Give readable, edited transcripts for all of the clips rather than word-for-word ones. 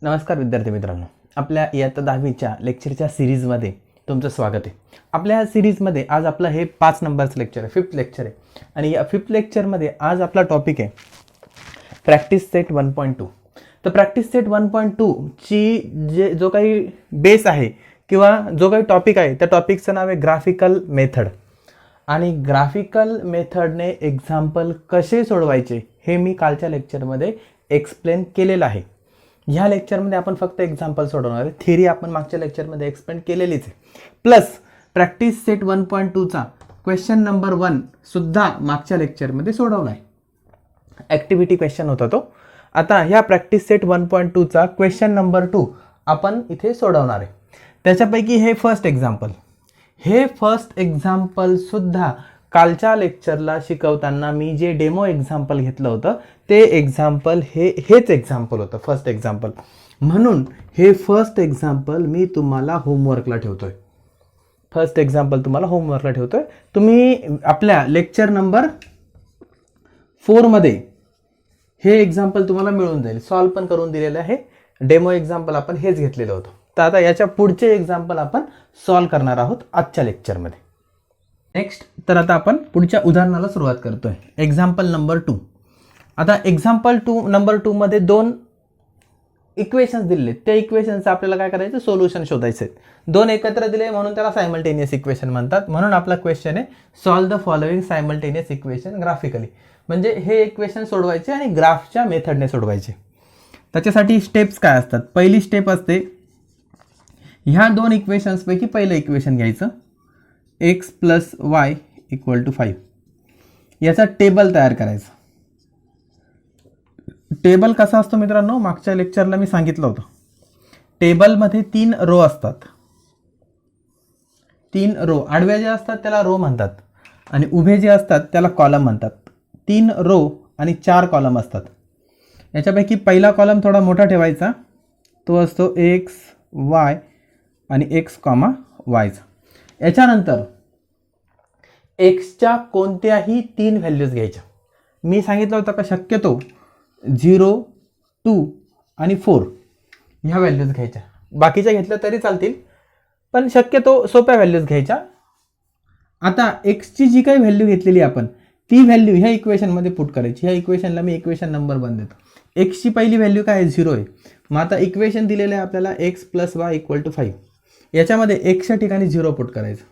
नमस्कार विद्यार्थी मित्रांनो, आपल्या इयत्ता 10वीच्या लेक्चरच्या सिरीजमध्ये तुमचं स्वागत आहे. आपल्या सिरीजमध्ये आज आपलं हे 5 नंबरचं लेक्चर आहे, 5th लेक्चर आहे. आणि या 5th लेक्चरमध्ये आज आपला टॉपिक आहे प्रॅक्टिस सेट 1.2. तर प्रॅक्टिस सेट 1.2 ची जो काही बेस आहे किंवा जो काही टॉपिक आहे त्या टॉपिकचं नाव आहे ग्राफिकल मेथड. आणि ग्राफिकल मेथडने एक्झाम्पल कसे सोडवायचे हे मी कालच्या लेक्चरमध्ये एक्सप्लेन केलेलं आहे. ह्या लेक्चरमध्ये आपण फक्त एक्झाम्पल सोडवणार आहे. थिअरी आपण मागच्या लेक्चरमध्ये एक्सप्लेन केलेलीच आहे. प्लस प्रॅक्टिस सेट 1.2चा क्वेश्चन नंबर 1 सुद्धा मागच्या लेक्चरमध्ये सोडवला आहे. ॲक्टिव्हिटी क्वेश्चन होता तो. आता ह्या प्रॅक्टिस सेट 1.2चा क्वेश्चन नंबर 2 आपण इथे सोडवणार आहे. त्याच्यापैकी हे फर्स्ट एक्झाम्पल सुद्धा कालच्या लेक्चरला शिकवताना मी जे डेमो एक्झाम्पल घेतलं होतं ते एक्झाम्पल हेच एक्झाम्पल होतं, फर्स्ट एक्झाम्पल. म्हणून हे फर्स्ट एक्झाम्पल मी तुम्हाला होमवर्कला ठेवतोय. तुम्ही आपल्या लेक्चर नंबर 4 मध्ये हे एक्झाम्पल तुम्हाला मिळून जाईल. सॉल्व पण करून दिलेलं आहे. डेमो एक्झाम्पल आपण हेच घेतलेलं होतं. तर आता याच्या पुढचे एक्झाम्पल आपण सॉल्व करणार आहोत आजच्या लेक्चरमध्ये. नेक्स्ट, तर आता आपण पुढच्या उदाहरणाला सुरुवात करतोय. Example number 2. आता एक्झाम्पल नंबर 2 मध्ये 2 इक्वेशन्स दिलेले. त्या इक्वेशनचं आपल्याला काय करायचं, सोल्युशन शोधायचे. 2 एकत्र दिले म्हणून त्याला सायमल्टेनियस इक्वेशन म्हणतात. म्हणून आपला क्वेश्चन आहे solve the following simultaneous equation graphically. म्हणजे हे इक्वेशन सोडवायचे आणि ग्राफच्या मेथडने सोडवायचे. त्याच्यासाठी स्टेप्स काय असतात. पहिली स्टेप असते ह्या 2 इक्वेशन्सपैकी पहिलं इक्वेशन घ्यायचं, x + y = 5. याचा टेबल तयार करायचा. टेबल कसा असतो मित्रांनो, मागच्या लेक्चरला मी सांगितलं होतं. टेबलमध्ये 3 रो असतात. 3 रो आडव्या जे असतात त्याला रो म्हणतात आणि उभे जे असतात त्याला कॉलम म्हणतात. 3 रो आणि 4 कॉलम असतात. याच्यापैकी पहिला कॉलम थोडा मोठा ठेवायचा, तो असतो x, y आणि x, y. याच्यानंतर एक्सच्या कोणत्याही 3 व्हॅल्यूज घ्यायच्या. मी सांगितलं होतं का शक्यतो 0, 2 आणि 4 ह्या व्हॅल्यूज घ्यायच्या. बाकीच्या घेतल्या तरी चालतील पण शक्यतो सोप्या व्हॅल्यूज घ्यायच्या. आता एक्सची जी काही व्हॅल्यू घेतलेली आपण ती व्हॅल्यू ह्या इक्वेशनमध्ये पुट करायची. ह्या इक्वेशनला मी इक्वेशन नंबर 1 देतो. एक्सची पहिली व्हॅल्यू काय आहे, 0 आहे. मग आता इक्वेशन दिलेलं आहे आपल्याला x + y = 5. याच्यामध्ये एक्सच्या ठिकाणी 0 पुट करायचं.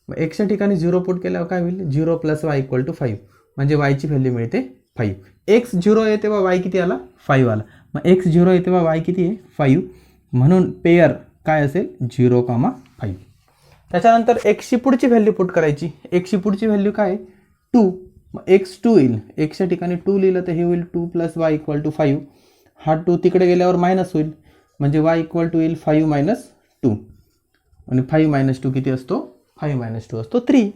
मग एक्सच्या ठिकाणी 0 पुट केल्यावर काय होईल, 0 + y = 5 म्हणजे वायची व्हॅल्यू मिळते 5. एक्स 0 आहे तेव्हा वाय किती आला, 5 आला. मग एक्स 0 आहे तेव्हा वाय किती आहे, 5. म्हणून पेयर काय असेल, 0, 5. त्याच्यानंतर एक्सची पुढची व्हॅल्यू पुट करायची. एक्सची पुढची व्हॅल्यू काय आहे, 2. मग एक्स 2 येईल. एक्सच्या ठिकाणी 2 लिहिलं तर हे होईल 2 + y = 5. हा 2 तिकडे गेल्यावर मायनस होईल म्हणजे y = येईल 5 - 2 आणि 5 - 2 किती असतो, 5 - 2 असतो 3.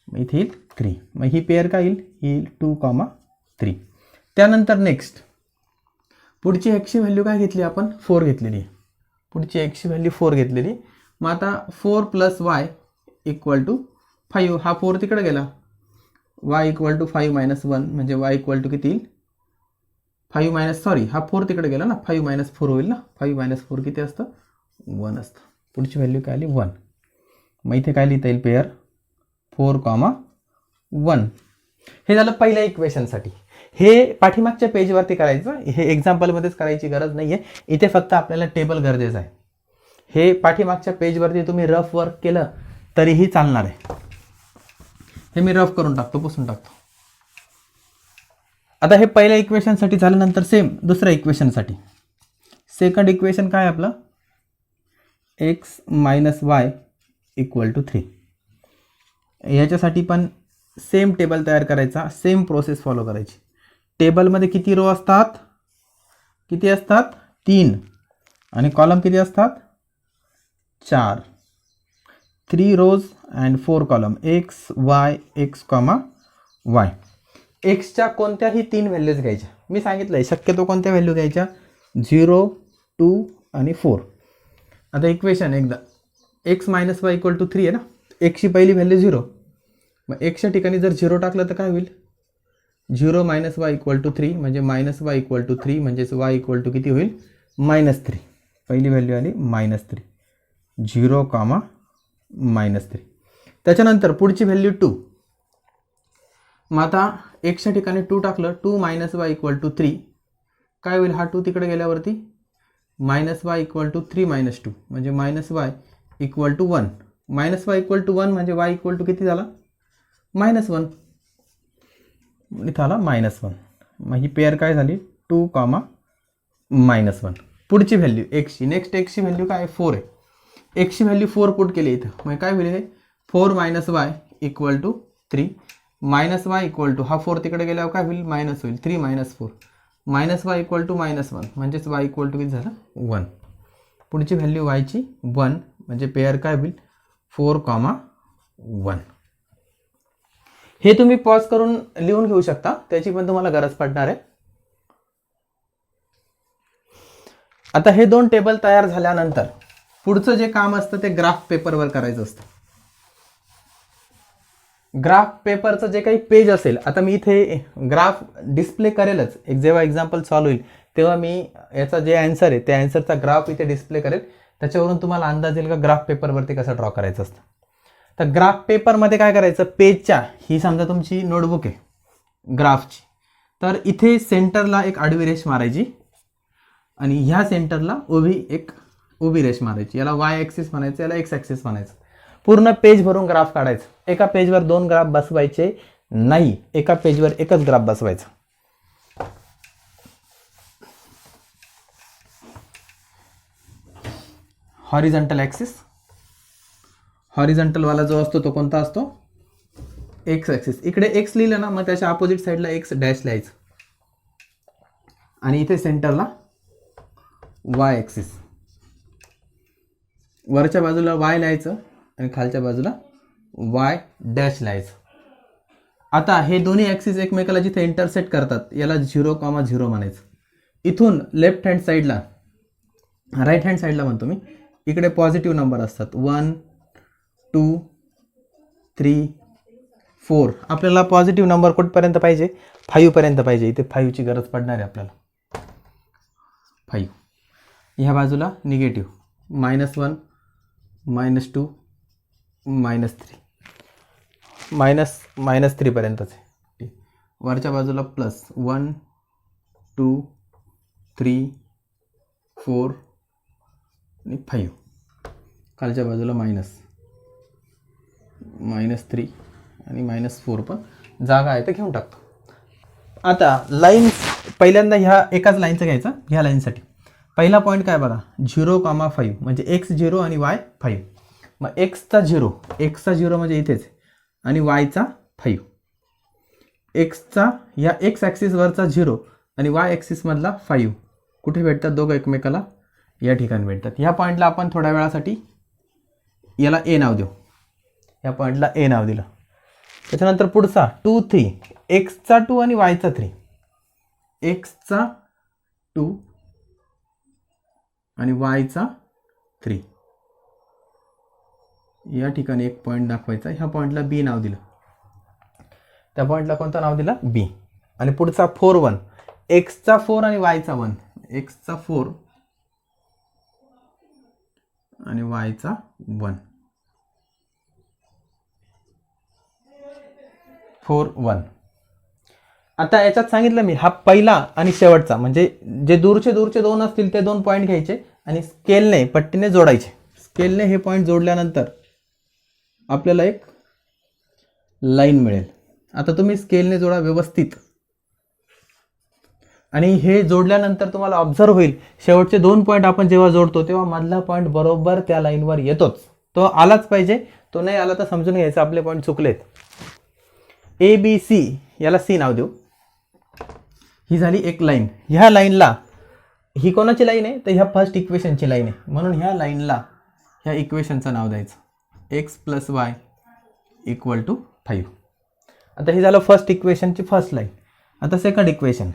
मग इथे येईल 3. मग ही पेअर काय येईल, ही 2, 3. त्यानंतर नेक्स्ट पुढची एक्सची व्हॅल्यू काय घेतली आपण, 4 घेतलेली. पुढची एक्सची व्हॅल्यू 4 घेतलेली. मग आता 4 + y = 5. हा 4 तिकडे गेला, y = 5 - 1 म्हणजे y = किती येईल, 5 हा 4 तिकडे गेला ना, 5 - 4 होईल ना. 5 - 4 किती असतं, 1 असतं. पुढची व्हॅल्यू काय आली, 1. मग इथे काय लिहिता येईल, पेअर 4, 1. हे झालं पहिल्या इक्वेशनसाठी. हे पाठीमागच्या पेजवरती करायचं, हे एक्झाम्पलमध्येच करायची गरज नाही आहे. इथे फक्त आपल्याला टेबल गरजेचं आहे. हे पाठीमागच्या पेजवरती तुम्ही रफ वर्क केलं तरीही चालणार आहे. हे मी रफ करून टाकतो, पुसून टाकतो. आता हे पहिल्या इक्वेशनसाठी झाल्यानंतर सेम दुसऱ्या इक्वेशनसाठी. सेकंड इक्वेशन काय आपलं, x - y = 3. याच्यासाठी पण सेम टेबल तयार करायचा, सेम प्रोसेस फॉलो करायची. टेबलमध्ये किती रो असतात, 3 आणि कॉलम किती असतात, 4. 3 rows and 4 column, x, y, x, y. एक्सच्या कोणत्याही 3 व्हॅल्यूज घ्यायच्या. मी सांगितलंय शक्यतो कोणत्या व्हॅल्यू घ्यायच्या, 0, 2 आणि 4. आता इक्वेशन एकदा, x - y = 3 आहे ना. एक्सची पहिली व्हॅल्यू 0. मग एक्सच्या ठिकाणी जर 0 टाकलं तर काय होईल, 0 - y = 3 म्हणजे -y = 3 म्हणजेच y = किती होईल, -3. पहिली व्हॅल्यू आली -3. 0, -3. त्याच्यानंतर पुढची व्हॅल्यू 2. मग आता एक्सच्या ठिकाणी 2 टाकलं, 2 - y = 3. काय होईल, हा 2 तिकडे गेल्यावरती -y = 3 - 2 म्हणजे -y = 1. -y = 1 म्हणजे y = किती झाला, -1. इथं आला -1. मग ही पेअर काय झाली, 2, -1. पुढची व्हॅल्यू एक्सची, नेक्स्ट एक्सची व्हॅल्यू काय आहे, 4 आहे. एक्सची व्हॅल्यू 4 पुट केली इथं, मग काय होईल हे 4 - y = 3. -y = हा 4 तिकडे गेल्यावर काय होईल, मायनस होईल, 3 - 4. -y = -1 म्हणजेच y = किती झालं, 1. पुढची व्हॅल्यू yची 1 म्हणजे पेअर काय होईल, 4, 1. हे तुम्ही पॉज करून लिहून घेऊ शकता, त्याची पण तुम्हाला गरज पडणार आहे. आता हे 2 टेबल तयार झाल्यानंतर पुढचं जे काम असतं ते ग्राफ पेपरवर करायचं असतं. ग्राफ पेपरचं जे काही पेज असेल, आता मी इथे ग्राफ डिस्प्ले करेलच, जेव्हा एक्झाम्पल सॉल्व्ह होईल तेव्हा मी याचा जे आन्सर आहे त्या आन्सरचा ग्राफ इथे डिस्प्ले करेल. त्याच्यावरून तुम्हाला अंदाज येईल का ग्राफ पेपरवरती कसं ड्रॉ करायचं असतं. तर ग्राफ पेपरमध्ये काय करायचं, पेजच्या ही समजा तुमची नोटबुक आहे ग्राफची, तर इथे सेंटरला एक आडवी रेष मारायची आणि ह्या सेंटरला उभी रेष मारायची. याला y ॲक्सिस म्हणायचं, याला x ॲक्सिस म्हणायचं. पूर्ण पेज भरून ग्राफ काढायचं. एका पेजवर 2 ग्राफ बसवायचे नाही, एका पेजवर एकच ग्राफ बसवायचा. हॉरिझॉन्टल ॲक्सिस, हॉरिझॉन्टल वाला जो असतो तो कोणता असतो, x ॲक्सिस. इकडे x लिहिलं ना, मग त्याच्या अपोजिट साईडला x डॅश लिहायचं आणि इथे सेंटरला y ॲक्सिस. वरच्या बाजूला y लिहायचं आणि खालच्या बाजूला y डॅश लिहायचं. आता हे दोन्ही ॲक्सिस एकमेकाला जिथे इंटरसेक्ट करतात याला 0, 0 म्हणायचं. इथून लेफ्ट हँड साईडला, राईट हँड साईडला म्हणतो मी, इकडे पॉझिटिव्ह नंबर असतात 1, 2, 3, 4. आपल्याला पॉझिटिव्ह नंबर कुठपर्यंत पाहिजे, 5 पर्यंत पाहिजे. इथे 5 ची गरज पडणार आहे आपल्याला. 5. ह्या बाजूला निगेटिव्ह -1, -2, -3 पर्यंतच आहे. वरच्या बाजूला +1, 2, 3, 4 आणि 5. खालच्या बाजूला -3 आणि -4 पण जागा आहे तर घेऊन टाकतो. आता लाईन पहिल्यांदा ह्या एकाच लाईनचं घ्यायचं. ह्या लाईनसाठी पहिला पॉईंट काय बघा, 0, 5 म्हणजे x 0 आणि y 5. मग x चा 0 म्हणजे इथेच आणि y चा 5. एक्सचा या x ॲक्सिसवरचा 0 आणि y ॲक्सिस मधला 5 कुठे भेटतात, दोघं एकमेकाला या ठिकाणी भेटतात. ह्या पॉईंटला आपण थोड्या वेळासाठी याला a नाव देऊ. या पॉईंटला a नाव दिलं. त्याच्यानंतर पुढचा 2, 3, x चा 2 आणि y चा 3. x चा 2 आणि y चा 3. या ठिकाणी एक पॉईंट दाखवायचा. ह्या पॉईंटला b नाव दिलं. त्या पॉईंटला कोणतं नाव दिलं, b. आणि पुढचा 4, 1, x चा 4 आणि y चा 1. x चा 4 आणि y चा 1. 4, 1. आता याच्यात सांगितलं मी, हा पहिला आणि शेवटचा म्हणजे जे दूरचे 2 असतील ते 2 पॉईंट घ्यायचे आणि स्केलने, पट्टीने जोडायचे. स्केलने हे पॉईंट जोडल्यानंतर आपल्याला एक लाईन मिळेल. आता तुम्ही स्केलने जोडा व्यवस्थित आणि हे जोडल्यानंतर तुम्हाला ऑब्झर्व होईल शेवटचे 2 पॉईंट आपण जेव्हा जोडतो तेव्हा मधला पॉईंट बरोबर त्या लाईनवर येतोच. तो आलाच पाहिजे. तो नाही आला तर समजून घ्यायचं आपले पॉईंट चुकलेत. ABC याला C नाव देऊ. ही झाली एक लाईन. ह्या लाईनला, ही कोणाची लाईन आहे तर ह्या फर्स्ट इक्वेशनची लाईन आहे, म्हणून ह्या लाईनला ह्या इक्वेशनचं नाव द्यायचं x + y = 5. आता हे झालं फर्स्ट इक्वेशनची फर्स्ट लाईन. आता second equation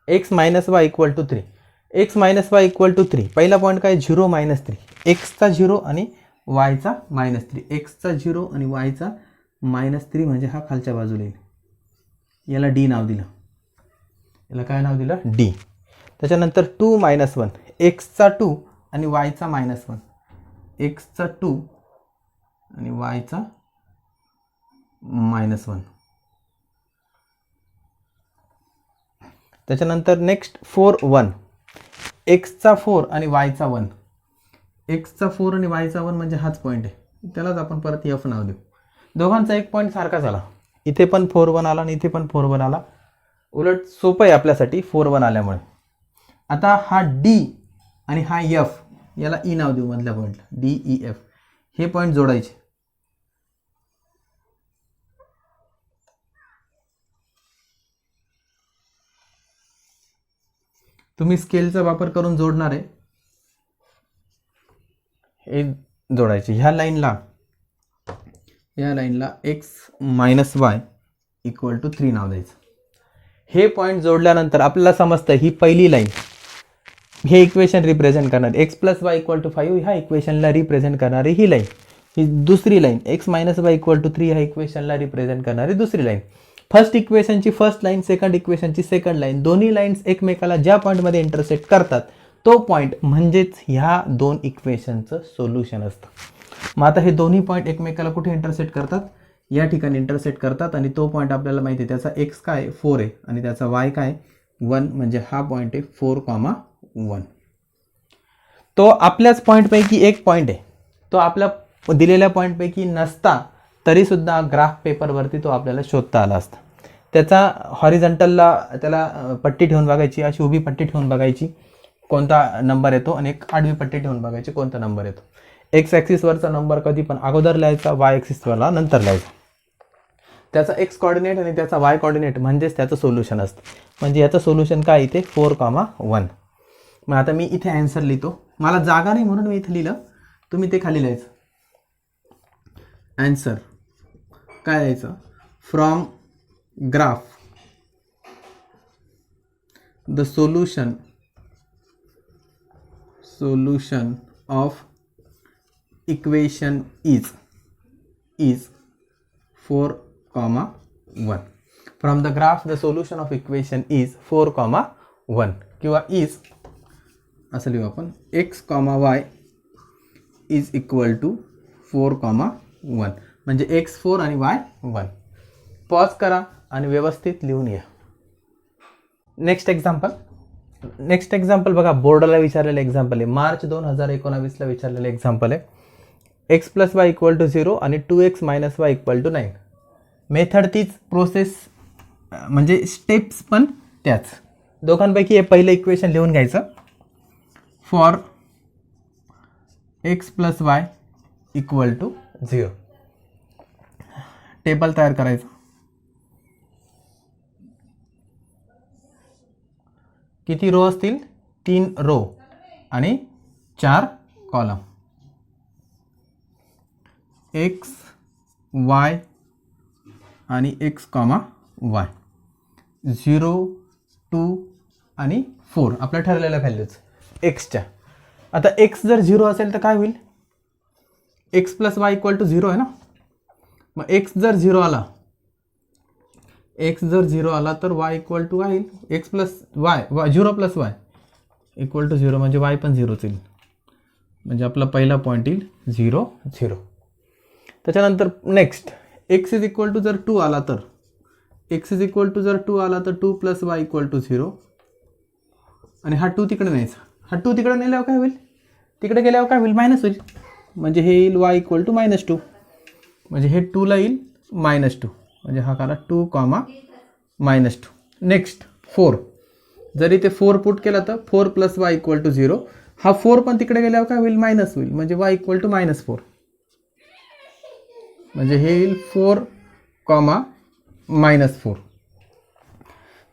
x - y = 3. x - y = 3. पहिला पॉईंट काय, 0, -3. x चा 0 आणि y चा -3. x चा 0 आणि y चा -3 म्हणजे हा खालच्या बाजूला येईल. याला d नाव दिलं. याला काय नाव दिलं, d. त्याच्यानंतर 2, -1. एक्सचा 2 आणि वायचा -1, एक्सचा 2 आणि वायचा -1. त्याच्यानंतर नेक्स्ट 4 1, एक्सचा 4 आणि वायचा 1, एक्सचा 4 आणि वायचा 1 म्हणजे हाच पॉईंट आहे, त्यालाच आपण परत एफ नाव देऊ. दोघांचा एक पॉईंट सारखाच आला, इथे पण 4 1 आला आणि इथे पण 4 1 आला. उलट सोपं आहे आपल्यासाठी 4 1 आल्यामुळे. आता हा डी आणि हा एफ, याला ई नाव देऊ मधल्या पॉईंटला, डी ई एफ. हे पॉईंट जोडायचे. तुम्ही स्केलचा वापर करून जोडणार आहे, हे जोडायचे. ह्या लाईनला x - y = 3 नाव द्यायचं. हे पॉईंट जोडल्यानंतर आपल्याला समजतं ही पहिली लाईन हे इक्वेशन रिप्रेझेंट करणार, x + y = 5 ह्या इक्वेशनला रिप्रेझेंट करणारी ही लाईन. ही दुसरी लाईन x - y = 3 ह्या इक्वेशनला रिप्रेझेंट करणारी दुसरी लाईन. फर्स्ट इक्वेशनची फर्स्ट लाईन, सेकंड इक्वेशनची सेकंड लाईन, दोन्ही लाईन्स एकमेकाला ज्या पॉईंटमध्ये इंटरसेक्ट करतात तो पॉईंट म्हणजेच ह्या दोन इक्वेशनचं सोल्युशन असतं. मग आता हे दोन्ही पॉईंट एकमेकाला कुठे इंटरसेक्ट करतात, या ठिकाणी इंटरसेक्ट करतात आणि तो पॉईंट आपल्याला माहिती आहे त्याचा x काय 4 आहे आणि त्याचा y काय 1, म्हणजे हा पॉईंट आहे 4, 1. तो आपल्याच पॉईंटपैकी एक पॉईंट आहे, तो आपल्या दिलेल्या पॉईंटपैकी नसता तरीसुद्धा ग्राफ पेपरवरती तो आपल्याला शोधता आला असता. त्याचा हॉरिझॉन्टलला त्याला पट्टी ठेवून बघायची, अशी उभी पट्टी ठेवून बघायची कोणता नंबर येतो आणि एक आडवी पट्टी ठेवून बघायची कोणता नंबर येतो. एक्स ॲक्सिसवरचा नंबर कधी पण अगोदर लिहायचा, वाय ॲक्सिसवरला नंतर लिहायचा. त्याचा एक्स कॉर्डिनेट आणि त्याचा वाय कॉर्डिनेट म्हणजेच त्याचं सोल्युशन असतं. म्हणजे याचं सोल्युशन काय इथे 4, 1. मग आता मी इथे ॲन्सर लिहितो, मला जागा नाही म्हणून मी इथे लिहिलं, तुम्ही ते खाली लिहायचं. ॲन्सर काय लिहायचं, from graph the solution of equation is 4, 1. From the graph the solution of equation is 4, 1 किंवा इज असं लिहू आपण, x, y is equal to 4, 1, म्हणजे x 4 आणि y 1. पॉज करा आणि व्यवस्थित लिहून घ्या. नेक्स्ट एक्झाम्पल बघा, बोर्डाला विचारलेलं एक्झाम्पल आहे, मार्च 2019ला विचारलेलं एक्झाम्पल आहे. x + y = 0 आणि 2x - y = 9. मेथड तीच, प्रोसेस म्हणजे स्टेप्स पण त्याच. दोघांपैकी हे पहिलं इक्वेशन लिहून घ्यायचं, फॉर x + y = 0. टेबल तयार करायचं. किती रो असतील, 3 रो आणि 4 कॉलम. x, y आणि x, y 0, 2 आणि 4 आपल्या ठरलेल्या व्हॅल्यूज एक्सच्या. आता x जर 0 असेल तर काय होईल, x + y = 0 आहे ना. मग x जर 0 आला तर y = काय येईल, x + y 0 + y = 0, म्हणजे y पण 0च येईल, म्हणजे आपला पहिला पॉईंट येईल 0, 0. त्याच्यानंतर नेक्स्ट x जर 2 आला तर, x जर 2 आला तर 2 + y = 0 आणि हा 2 तिकडे न्यायचा. हा 2 तिकडे नेल्यावर काय होईल, तिकडे गेल्यावर काय होईल, मायनस होईल, म्हणजे हे येईल y = -2, म्हणजे हे 2 ला येईल -2, म्हणजे हा काला 2, -2. नेक्स्ट 4, जरी ते 4 पुट केला तर 4 + y = 0. हा 4 पण तिकडे गेल्यावर काय होईल, मायनस होईल, म्हणजे y = -4, म्हणजे हे येईल 4, -4.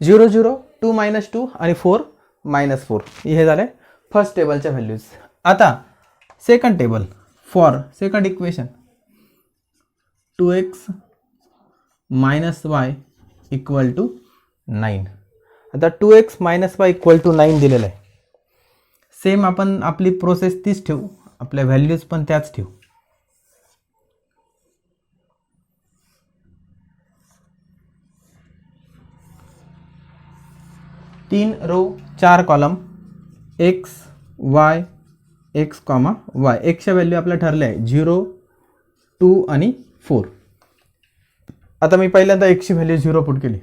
0, 0, 2, -2 आणि 4, -4. हे झाले फर्स्ट टेबलच्या व्हॅल्यूज. आता second table, for second equation 2x - y = 9. आता 2x - y = 9 दिलेलं आहे. सेम आपण आपली प्रोसेस तीच ठेवू, आपल्या व्हॅल्यूज पण त्याच ठेवू. तीन row 4 column, x, y x comma y. एक्सच्या व्हॅल्यू आपल्या ठरल्या आहे 0, 2 आणि 4. आता मी पहिल्यांदा एक्सची व्हॅल्यू 0 पुट केली.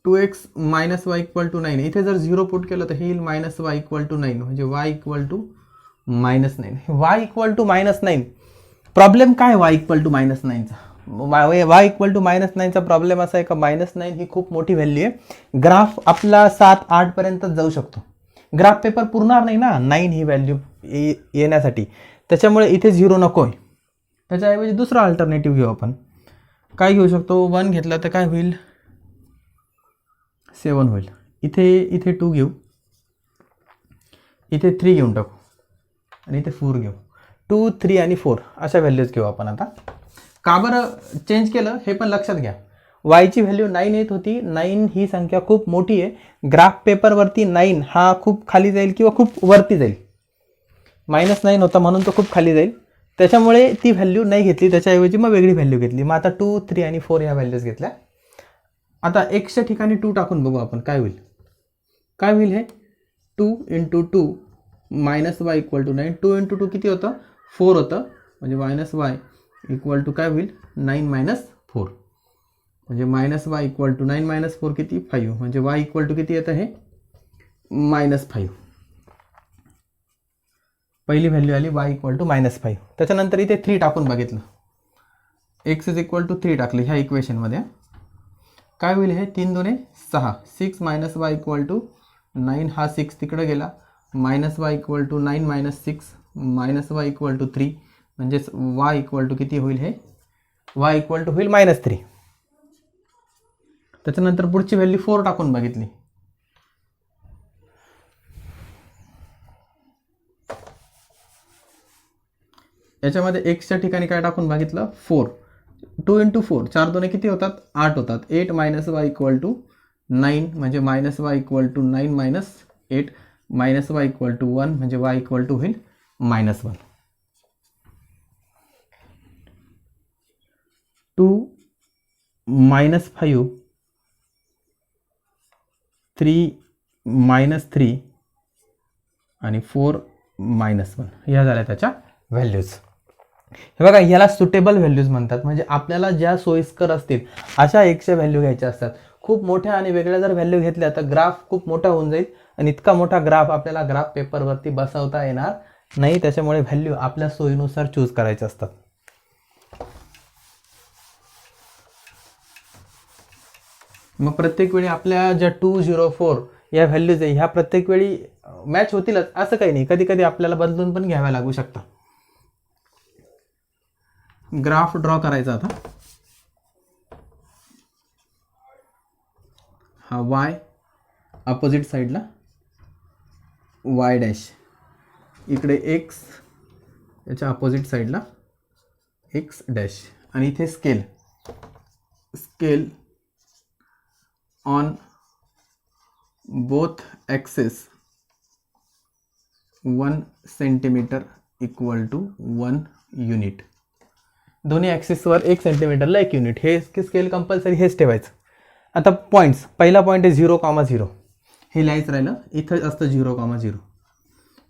2x minus y equal to 9. इथे जर 0 पुट केलं तर हे येईल मायनस वाय इक्वल टू 9, म्हणजे Y equal to -9. Y equal to -9. Problem काय वाय इक्वल टू -9चा? वाय इक्वल टू -9चा प्रॉब्लेम असा आहे का -9 ही खूप मोठी व्हॅल्यू आहे. ग्राफ आपला 7-8 पर्यंत जाऊ शकतो. ग्राफ पेपर पुरणार नाही ना 9 ही व्हॅल्यू येण्यासाठी. त्याच्यामुळे इथे 0 नको आहे. त्याच्याऐवजी दुसरा अल्टरनेटिव्ह घेऊ आपण. काय घेऊ शकतो? 1 घेतला तर काय होईल? 7 होईल. इथे 2 घेऊ, इथे 3 घेऊन टाकू आणि इथे 4 घेऊ. 2, 3 आणि 4 अशा व्हॅल्यूज घेऊ आपण. आता का बरं चेंज केलं हे पण लक्षात घ्या. वायची व्हॅल्यू 9 येत होती. 9 ही संख्या खूप मोठी आहे. ग्राफ पेपरवरती 9 हा खूप खाली जाईल किंवा खूप वरती जाईल. -9 होता म्हणून तो खूप खाली जाईल. त्याच्यामुळे ती व्हॅल्यू नाही घेतली, त्याच्याऐवजी मग वेगळी व्हॅल्यू घेतली. मग आता 2, 3 आणि 4 ह्या व्हॅल्यूज घेतल्या. आता एक्सच्या ठिकाणी 2 टाकून बघू आपण काय होईल. काय होईल हे? 2 × 2 मायनस वाय इक्वल टू 9. 2 × 2 किती होतं? 4 होतं. म्हणजे मायनस वाय इक्वल टू काय होईल? 9 - 4. म्हणजे मायनस वाय इक्वल टू 9 - 4 किती? 5. म्हणजे वाय इक्वल टू किती येतं हे? -5. पहिली व्हॅल्यू आली वाय इक्वल टू -5. त्याच्यानंतर इथे 3 टाकून बघितलं. एक्स इज इक्वल टू 3 टाकले ह्या इक्वेशनमध्ये. काय होईल हे? 3 × 2 = 6. 6 - वाय इक्वल टू 9. हा 6 तिकडे गेला. Minus y equal to 9 - 6 minus y equal to 3. म्हणजेच वाय इक्वल टू किती होईल हे? वाय इक्वल टू होईल -3. त्याच्यानंतर पुढची व्हॅल्यू 4 टाकून बघितली. याच्यामध्ये एक्सच्या ठिकाणी काय टाकून बघितलं? 4. 2 × 4 4 2 किती होतात? 8 होतात. 8 - वाय इक्वल टू 9. म्हणजे minus y equal to 9 - 8 minus y equal to 1. म्हणजे वाय इक्वल टू होईल -1. 2 - 5 3 - 3 आणि 4 - 1 ह्या झाल्या त्याच्या व्हॅल्यूज. हे बघा, ह्याला सुटेबल व्हॅल्यूज म्हणतात. म्हणजे आपल्याला ज्या सोयीस्कर असतील अशा एक्सच्या व्हॅल्यू घ्यायच्या असतात. खूप मोठ्या आणि वेगळ्या जर व्हॅल्यू घेतल्या तर ग्राफ खूप मोठा होऊन जाईल आणि इतका मोठा ग्राफ आपल्याला ग्राफ पेपरवरती बसवता येणार नाही. त्याच्यामुळे व्हॅल्यू आपल्या सोयीनुसार चूज करायचे असतात. मग प्रत्येक वेळी आपल्या ज्या 2, 0, 4 या व्हॅल्यूज आहे ह्या प्रत्येक वेळी मॅच होतीलच असं काही नाही. कधी कधी आपल्याला बदलून पण घ्याव्या लागू शकतात. ग्राफ ड्रॉ करायचा आता. हा वाय अपोजिट साईडला वाय डॅश, इकडे एक्स याच्या अपोजिट साईडला एक्स डॅश आणि इथे scale on both axes 1 centimetre equal to 1 unit. दोन्ही ॲक्सिसवर 1 सेंटीमीटरला 1 युनिट. हे स्केल कंपल्सरी हेच ठेवायचं. आता पॉईंट्स, पहिला पॉईंट आहे 0,0. हे लिहायचं राहिलं. इथं असतं 0,0.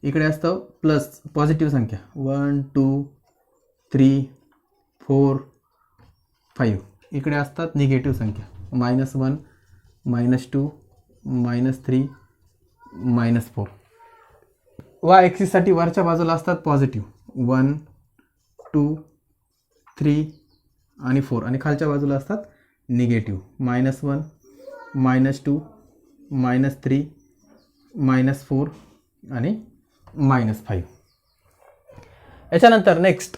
इकडे असतं प्लस पॉझिटिव्ह संख्या 1 2 3 4 5. इकडे असतात निगेटिव्ह संख्या -1 -2 -3 -4. वाय ॲक्सिससाठी वरच्या बाजूला असतात पॉझिटिव्ह 1 2 3 आणि 4 आणि खालच्या बाजूला असतात निगेटिव्ह -1 -2 -3 -4 आणि -5. याच्यानंतर नेक्स्ट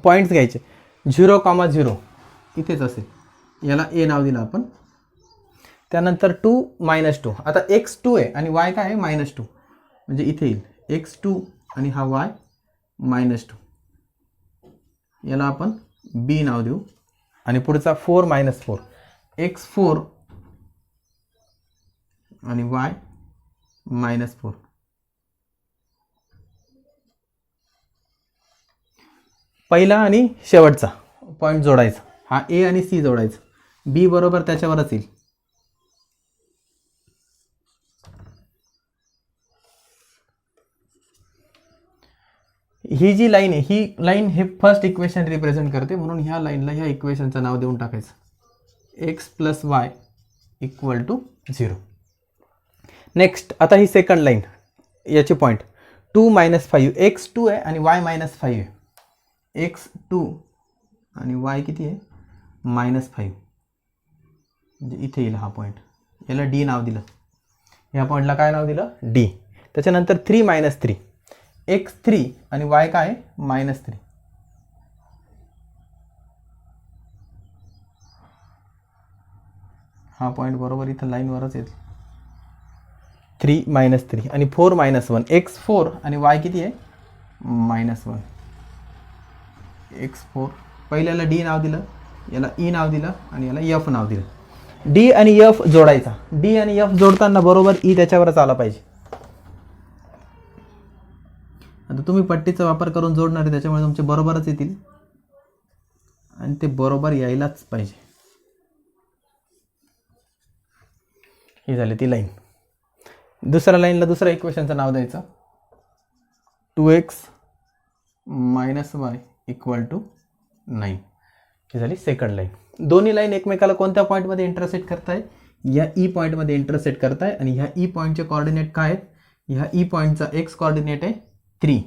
पॉईंट्स घ्यायचे. 0,0 इथेच असेल, याला ए नाव दिलं आपण. त्यानंतर 2 -2. आता x2 आहे आणि y काय आहे -2, म्हणजे इथे येईल x2 आणि हा y -2. याला आपण b नाव देऊ. आणि पुढचा 4 -4 x4 आणि y -4. पहिला आणि शेवटचा पॉईंट जोडायचा. हा ए आणि सी जोडायचा. बी बरोबर त्याच्यावरच येईल. ही जी लाईन आहे ही लाईन हे फर्स्ट इक्वेशन रिप्रेझेंट करते, म्हणून ह्या लाईनला ह्या इक्वेशनचं नाव देऊन टाकायचं x plus y equal to 0. Next आता ही सेकंड लाईन, याची पॉईंट 2 - 5 x2 आहे आणि y - 5 आहे. x2 आणि y किती आहे -5, म्हणजे इथे येईल हा पॉईंट. याला डी नाव दिलं, ह्या पॉईंटला काय नाव दिलं डी. त्याच्यानंतर 3 - 3 x3 आणि y काय आहे -3. हा पॉईंट बरोबर इथं लाईनवरच येईल. 3 - 3 आणि 4 - 1 x4 आणि y किती आहे -1. x4 पहिल्याला डी नाव दिलं, याला ई नाव दिलं आणि याला एफ नाव दिलं. डी आणि एफ जोडायचा, डी आणि एफ जोडताना बरोबर ई त्याच्यावरच आला पाहिजे. आता तुम्ही पट्टीचा वापर करून जोडणार आहे, त्याच्यामुळे तुमचे बरोबरच येतील आणि ते बरोबर यायलाच पाहिजे. ही झाली ती लाईन. दुसऱ्या लाईनला दुसऱ्या इक्वेशनचं नाव द्यायचं 2x - y इक्वल टू 9. ही झाली सेकंड लाईन. दोन्ही लाईन एकमेकाला कोणत्या पॉईंटमध्ये इंटरसेक्ट करताय, या ई पॉईंटमध्ये इंटरसेक्ट करताय. आणि ह्या ई पॉईंटचे कोऑर्डिनेट काय आहेत, ह्या ई पॉईंटचा एक्स कोऑर्डिनेट आहे 3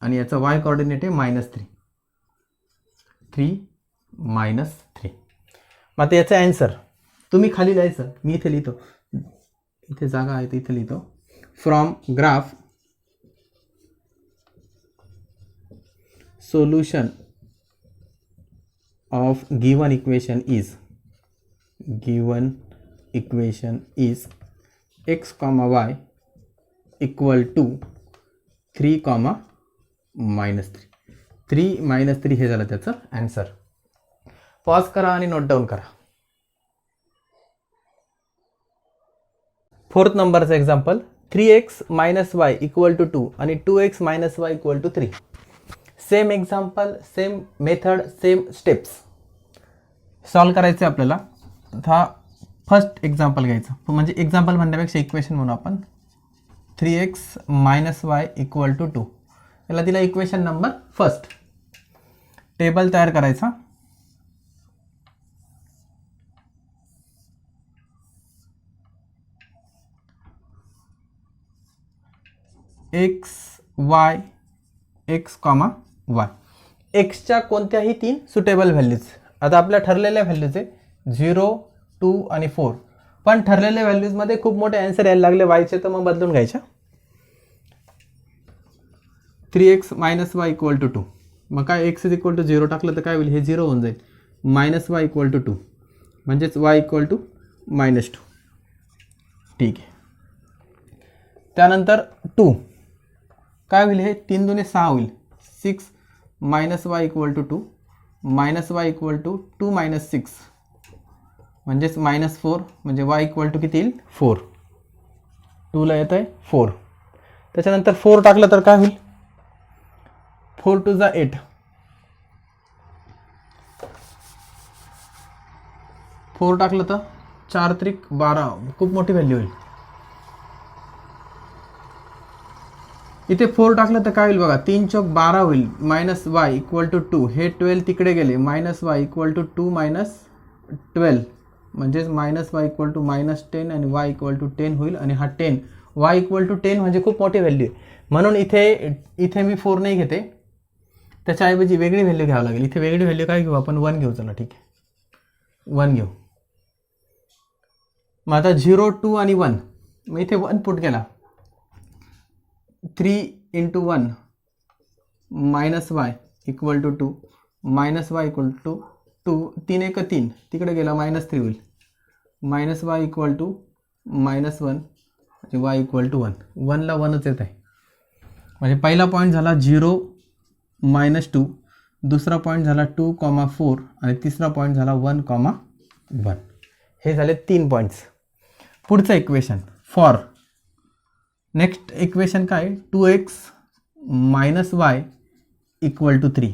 आणि याचा वाय कोऑर्डिनेट आहे -3. 3 - 3. मग आता याचं ॲन्सर तुम्ही खाली लिहायचं, मी इथे लिहितो, इथे जागा आहे तर इथे लिहितो. From graph solution of given equation is x, y equal to 3, -3. 3 - 3 हे झालं त्याचं आन्सर. पॉज करा आणि नोट डाऊन करा. फोर्थ नंबरचं example 3x - y equal to 2 आणि 2x - y equal to 3. Same example, same method, same steps. Solve करायचं आहे आपल्याला. हा फर्स्ट एक्झाम्पल घ्यायचा, म्हणजे एक्झाम्पल म्हणण्यापेक्षा इक्वेशन म्हणू आपण. 3x - y इक्वल टू 2, याला दिला इक्वेशन नंबर फर्स्ट. टेबल तयार करायचा. y एक्सच्या कोणत्याही 3 सुटेबल व्हॅल्यूज. आता आपल्या ठरलेल्या व्हॅल्यूज आहे 0, 2 आणि 4. पण ठरलेल्या व्हॅल्यूजमध्ये खूप मोठे आन्सर यायला लागले वायचे, तर मग बदलून घ्यायच्या. 3x - y इक्वल टू 2, मग काय x इक्वल टू 0 टाकलं तर काय होईल, हे 0 होऊन जाईल. -y इक्वल टू 2 म्हणजेच y इक्वल टू -2. ठीक आहे. त्यानंतर 2 काय होईल, हे 3 दुने 6 होईल. 6 - y equal to 2, -y equal to 2 - 6 म्हणजेच -4, म्हणजे y इक्वल टू किती येईल 4. 2ला येत आहे 4. त्याच्यानंतर 4 टाकलं तर काय होईल, 4 2 जा 8, 4 टाकलं तर 4 त्रिक 12, खूप मोठी व्हॅल्यू होईल. इथे 4 टाकलं तर काय होईल बघा, 3 चौक 12 होईल. -y इक्वल टू 2, हे 12 तिकडे गेले, -y इक्वल टू 2 - 12 म्हणजेच -y इक्वल टू -10 आणि y इक्वल टू 10 होईल. आणि हा 10 y इक्वल टू 10 म्हणजे खूप मोठी व्हॅल्यू आहे, म्हणून इथे मी 4 नाही घेते, त्याच्याऐवजी वेगळी व्हॅल्यू घ्यावं लागेल. इथे वेगळी व्हॅल्यू काय घेऊ आपण, 1 घेऊ. चला ठीक आहे, 1 घेऊ. मग आता 0, 2 आणि 1, मग इथे 1 पुट केला. 3 × 1 -y equal to 2, -y equal to 2, 3 1 3, तिकडे गेला -3 होईल. -y इक्वल टू -1 म्हणजे y इक्वल टू 1. 1ला 1च येत आहे, म्हणजे पहिला पॉईंट झाला 0 -2, दुसरा पॉईंट झाला 2, 4 आणि तिसरा पॉईंट झाला 1, 1. हे झाले 3 पॉईंट्स. पुढचं इक्वेशन फॉर नेक्स्ट इक्वेशन काय, 2x - y equal to 3.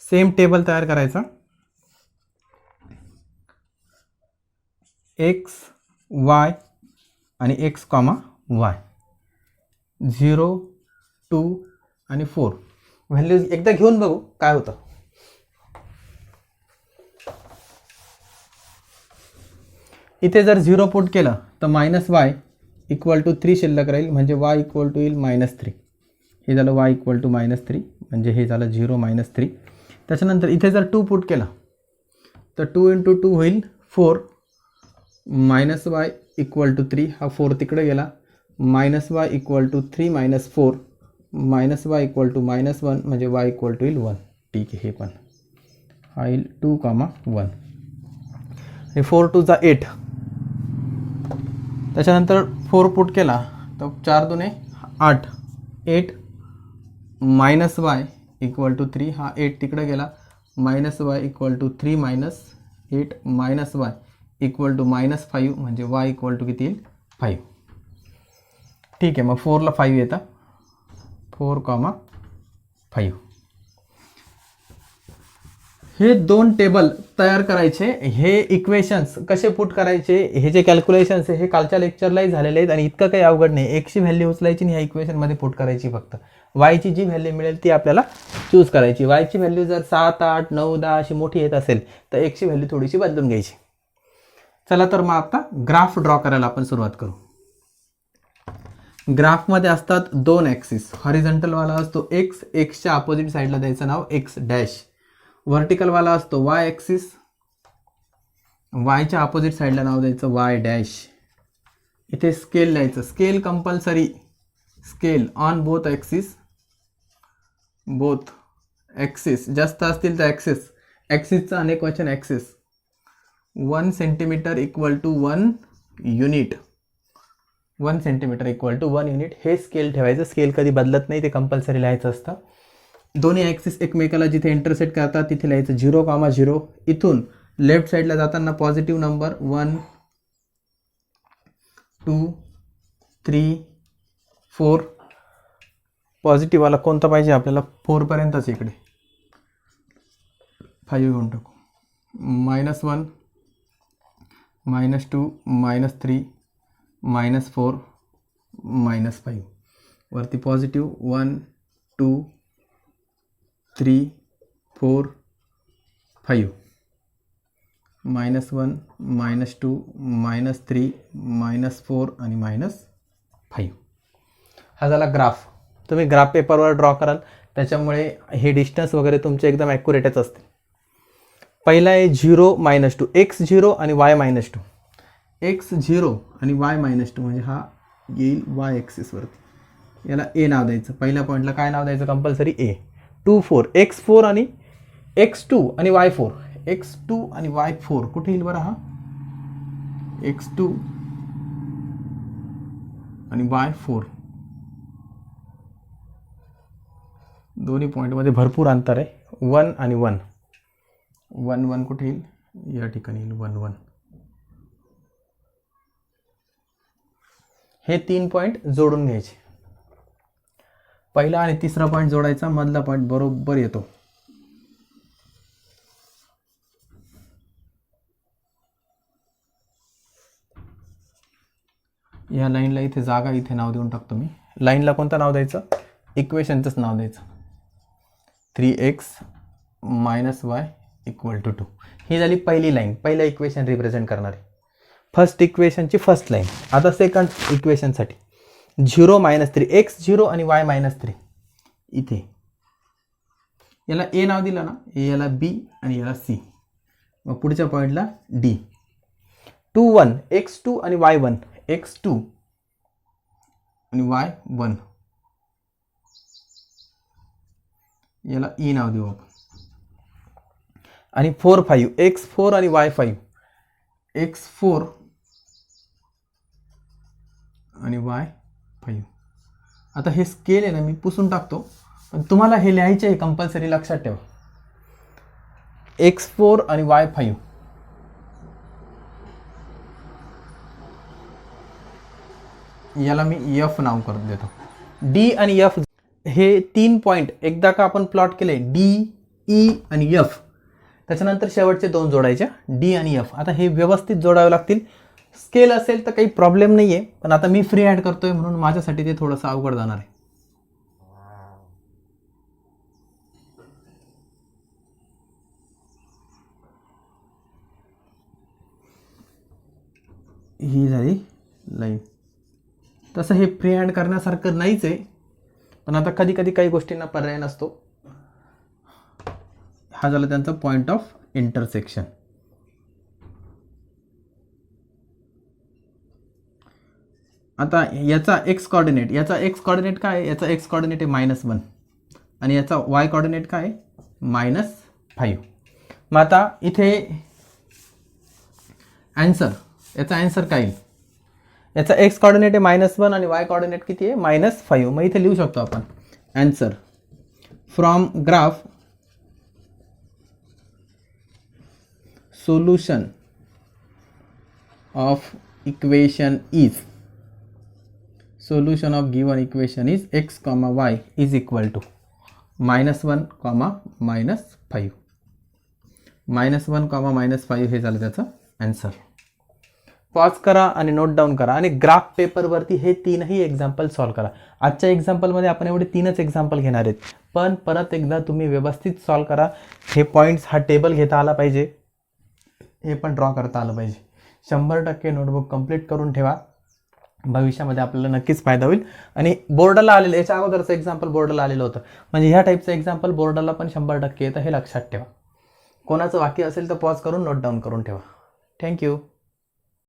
Same table तयार करायचा. x, y आणि एक्स कॉमा वाय. 0 2 आणि 4 व्हॅल्यूज एकदा घेऊन बघू काय होतं. इथे जर 0 पुट केलं तर मायनस वाय इक्वल टू 3 शिल्लक राहील, म्हणजे वाय इक्वल टू येईल -3. हे झालं वाय इक्वल टू -3, म्हणजे हे झालं 0 -3. त्याच्यानंतर इथे जर 2 पुट केलं तर 2 × 2 होईल 4, मायनस वाय इक्वल टू 3, हा 4 तिकडे गेला, minus y equal to 3 - 4, minus y equal to -1, म्हणजे वाय इक्वल टू येईल 1. ठीक आहे, हे पण हा येईल 2, 1. हे 4 2 = 8. त्याच्यानंतर 4 पुट केला तर 4 2 8, 8 मायनस वाय इक्वल टू 3, हा 8 तिकडे गेला, minus y equal to 3 - 8 minus y equal to -5, म्हणजे वाय इक्वल टू किती येईल 5. ठीक आहे, मग 4ला 5 येतं, 4, 5. हे 2 टेबल तयार करायचे. हे इक्वेशन्स कसे पुट करायचे, हे जे कॅल्क्युलेशन्स आहे हे कालच्या लेक्चरलाही झालेले आहेत आणि इतकं काही अवघड नाही. एक्सची व्हॅल्यू उचलायची आणि ह्या इक्वेशनमध्ये पुट करायची. फक्त वायची जी व्हॅल्यू मिळेल ती आपल्याला चूज करायची. वायची व्हॅल्यू जर 7 8 9 10 अशी मोठी येत असेल तर एक्सची व्हॅल्यू थोडीशी बदलून घ्यायची. चला तर मग आता ग्राफ ड्रॉ करायला आपण सुरुवात करू. ग्राफमध्ये असतात 2 ॲक्सिस. हॉरिझॉन्टलवाला असतो एक्स, एक्सच्या अपोजिट साईडला द्यायचं नाव एक्स डॅश. वर्टिकलवाला असतो वाय ॲक्सिस, वायच्या अपोजिट साईडला नाव द्यायचं वाय डॅश. इथे स्केल द्यायचं, scale compulsory, scale on both axis, both axis. जास्त असतील तर ॲक्सिस, ॲक्सिसचं अनेक वचन axis. 1 centimetre equal to 1 unit, 1 centimetre equal to 1 unit. हे स्केल ठेवायचं. स्केल कधी बदलत नाही, ते कंपल्सरी लिहायचं असतं. दोन्ही ॲक्सिस एकमेकाला जिथे इंटरसेक्ट करतात तिथे लिहायचं 0, 0. इथून लेफ्ट साईडला जाताना पॉझिटिव्ह नंबर 1 2 3 4. पॉझिटिव्हवाला कोणता पाहिजे आपल्याला, 4 पर्यंतच. इकडे 5 घेऊन टाकू. -1 -2 -3 -4 -5. वरती पॉझिटिव्ह 1 2 3 4 5, -1 -2 -3 -4 आणि -5. हा झाला ग्राफ. तुम्ही ग्राफ पेपरवर ड्रॉ कराल त्याच्यामुळे हे डिस्टन्स वगैरे तुमचे एकदम ॲक्युरेटच असते. पहिला आहे 0 -2, एक्स 0 आणि वाय -2. एक्स 0 आणि वाय -2 म्हणजे हा येईल वाय ॲक्सिसवरती. याला ए नाव द्यायचं. पहिल्या पॉईंटला काय नाव द्यायचं कंपल्सरी, ए. 2 4, x4 आणि x2 आणि y4, x2 आणि y4 कुठे येईल बरं, हा x2 आणि y4. दोन्ही पॉईंटमध्ये भरपूर अंतर आहे. 1 आणि 1, 1 1 कुठे येईल, या ठिकाणी येईल 1 1. हे 3 पॉईंट जोडून घ्यायचे. पहिला आणि तिसरा पॉईंट जोडायचा, मधला पॉईंट बरोबर येतो. या लाईनला इथे जागा, इथे नाव देऊन टाकतो मी. लाईनला कोणतं नाव द्यायचं, इक्वेशनचंच नाव द्यायचं. 3x - y = 2. ही झाली पहिली लाईन, पहिलं इक्वेशन रिप्रेझेंट करणारी. फर्स्ट इक्वेशनची फर्स्ट लाईन. आता सेकंड इक्वेशनसाठी 0 -3, x 0 आणि y -3. इथे याला ए नाव दिलं ना, याला बी आणि याला सी. मग पुढच्या पॉईंटला डी. 2 1, x2 आणि y1, x2 आणि y1. याला ई नाव देऊ आपण. आणि 4 5, x4 आणि y5, x4 आणि y5. आता हे स्केल आहे ना, मी पुसून टाकतो, पण तुम्हाला हे लिहायचे आहे कंपल्सरी, लक्षात ठेवा. x4 आणि y5. याला मी एफ नाव करून देतो. डी आणि एफ हे 3 पॉईंट एकदा का आपण प्लॉट केले, डी ई आणि एफ, त्याच्यानंतर शेवटचे 2 जोडायचे, डी आणि एफ. आता हे व्यवस्थित जोडावे लागतील. स्केल असेल तर काही प्रॉब्लेम नाही आहे, पण आता मी फ्री हँड करतोय म्हणून माझ्यासाठी ते थोडंसं अवघड जाणार आहे. ही झाली लाईन. तसं हे फ्री हँड करण्यासारखं नाहीच आहे, पण आता कधी कधी काही गोष्टींना पर्याय नसतो. हा झाला त्यांचा पॉईंट ऑफ इंटरसेक्शन. आता याचा एक्स कॉर्डिनेट, काय आहे? याचा एक्स कॉर्डिनेट आहे -1 आणि याचा वाय कॉर्डिनेट काय आहे? -5. मग आता इथे याचा आन्सर काय येईल? याचा एक्स कॉर्डिनेट आहे -1 आणि वाय कॉर्डिनेट किती आहे? -5. मग इथे लिहू शकतो आपण answer from graph solution of equation is solution of given equation is x, y is equal to -1, -5. -1, -5 हे झालं त्याचं आन्सर. पॉज करा आणि नोट डाऊन करा आणि ग्राफ पेपरवरती हे 3ही एक्झाम्पल सॉल्व करा. आजच्या एक्झाम्पलमध्ये आपण एवढे 3च एक्झाम्पल घेणार आहेत, पण परत एकदा तुम्ही व्यवस्थित सॉल्व करा. हे पॉईंट्स, हा टेबल घेता आला पाहिजे, हे पण ड्रॉ करता आलं पाहिजे. 100% नोटबुक कंप्लीट करून ठेवा, भविष्यामध्ये आपल्याला नक्कीच फायदा होईल. आणि बोर्डाला आलेलं, याच्या अगोदरचं एक्झाम्पल बोर्डाला आलेलं होतं, म्हणजे ह्या टाईपचं एक्झाम्पल बोर्डाला पण 100% येतं, हे लक्षात ठेवा. कोणाचं वाक्य असेल तर पॉज करून नोट डाऊन करून ठेवा. थँक्यू.